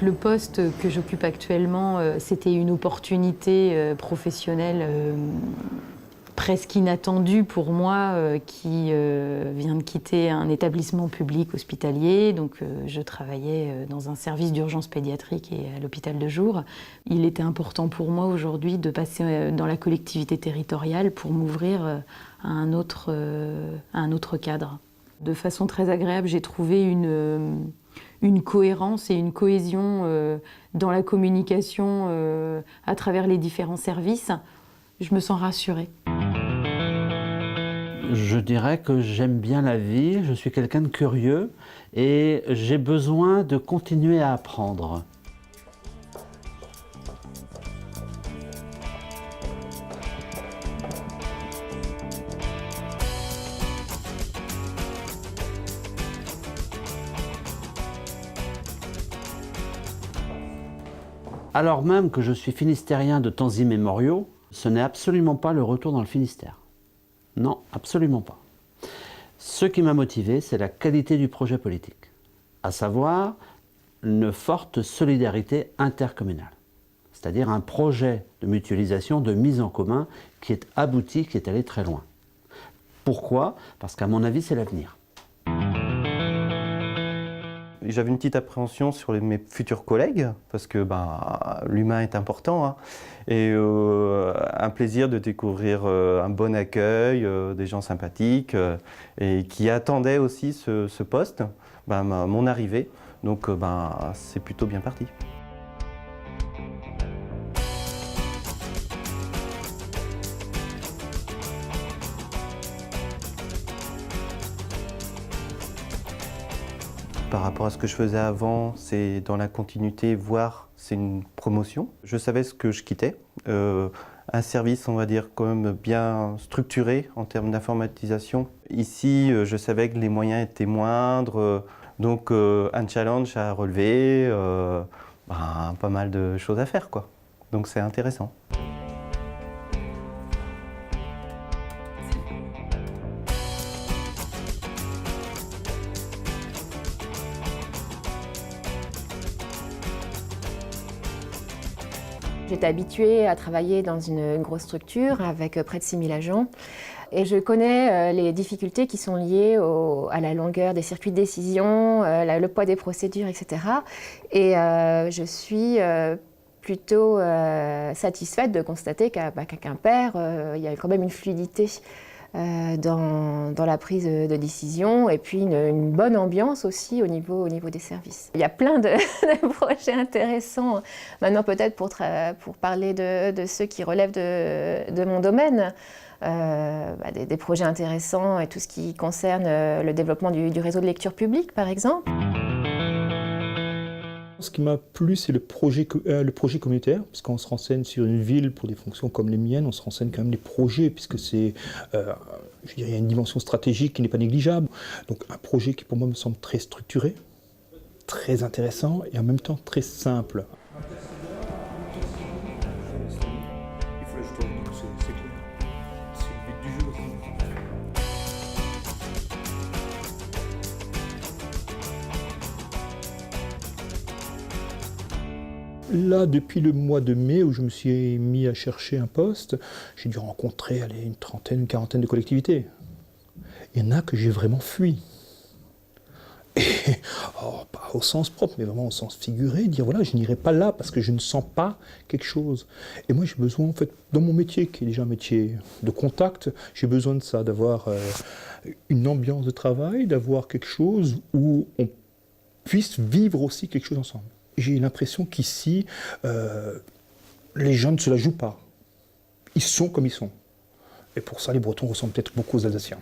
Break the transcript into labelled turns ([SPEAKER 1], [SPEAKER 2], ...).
[SPEAKER 1] Le poste que j'occupe actuellement, c'était une opportunité professionnelle presque inattendue pour moi, qui vient de quitter un établissement public hospitalier. Donc je travaillais dans un service d'urgence pédiatrique et à l'hôpital de jour. Il était important pour moi aujourd'hui de passer dans la collectivité territoriale pour m'ouvrir à un autre cadre. De façon très agréable, j'ai trouvé une cohérence et une cohésion dans la communication à travers les différents services. Je me sens rassurée.
[SPEAKER 2] Je dirais que j'aime bien la vie, je suis quelqu'un de curieux et j'ai besoin de continuer à apprendre. Alors même que je suis finistérien de temps immémoriaux, ce n'est absolument pas le retour dans le Finistère. Non, absolument pas. Ce qui m'a motivé, c'est la qualité du projet politique, à savoir une forte solidarité intercommunale, c'est-à-dire un projet de mutualisation, de mise en commun qui est abouti, qui est allé très loin. Pourquoi? Parce qu'à mon avis, c'est l'avenir.
[SPEAKER 3] J'avais une petite appréhension sur mes futurs collègues, parce que l'humain est important, hein, et un plaisir de découvrir un bon accueil, des gens sympathiques, et qui attendaient aussi ce poste, mon arrivée. Donc c'est plutôt bien parti. Par rapport à ce que je faisais avant, c'est dans la continuité, voire c'est une promotion. Je savais ce que je quittais. Un service, on va dire, quand même bien structuré en termes d'informatisation. Ici, je savais que les moyens étaient moindres, donc un challenge à relever, pas mal de choses à faire, quoi. Donc c'est intéressant.
[SPEAKER 4] J'étais habituée à travailler dans une grosse structure avec près de 6000 agents et je connais les difficultés qui sont liées à la longueur des circuits de décision, le poids des procédures, etc. Et je suis plutôt satisfaite de constater qu'à Quimper, il y a quand même une fluidité dans la prise de décision et puis une bonne ambiance aussi au niveau des services. Il y a plein de projets intéressants, maintenant peut-être pour parler de ceux qui relèvent de mon domaine, des projets intéressants et tout ce qui concerne le développement du réseau de lecture publique par exemple.
[SPEAKER 5] Ce qui m'a plu, c'est le projet communautaire, parce qu'on se renseigne sur une ville pour des fonctions comme les miennes, on se renseigne quand même des projets, puisque c'est, je dirais, il y a une dimension stratégique qui n'est pas négligeable. Donc un projet qui pour moi me semble très structuré, très intéressant et en même temps très simple. Là, depuis le mois de mai où je me suis mis à chercher un poste, j'ai dû rencontrer une trentaine, une quarantaine de collectivités. Il y en a que j'ai vraiment fui. Et, pas au sens propre, mais vraiment au sens figuré, dire voilà, je n'irai pas là parce que je ne sens pas quelque chose. Et moi, j'ai besoin, en fait, dans mon métier, qui est déjà un métier de contact, j'ai besoin de ça, d'avoir une ambiance de travail, d'avoir quelque chose où on puisse vivre aussi quelque chose ensemble. J'ai l'impression qu'ici, les gens ne se la jouent pas. Ils sont comme ils sont. Et pour ça, les Bretons ressemblent peut-être beaucoup aux Alsaciens.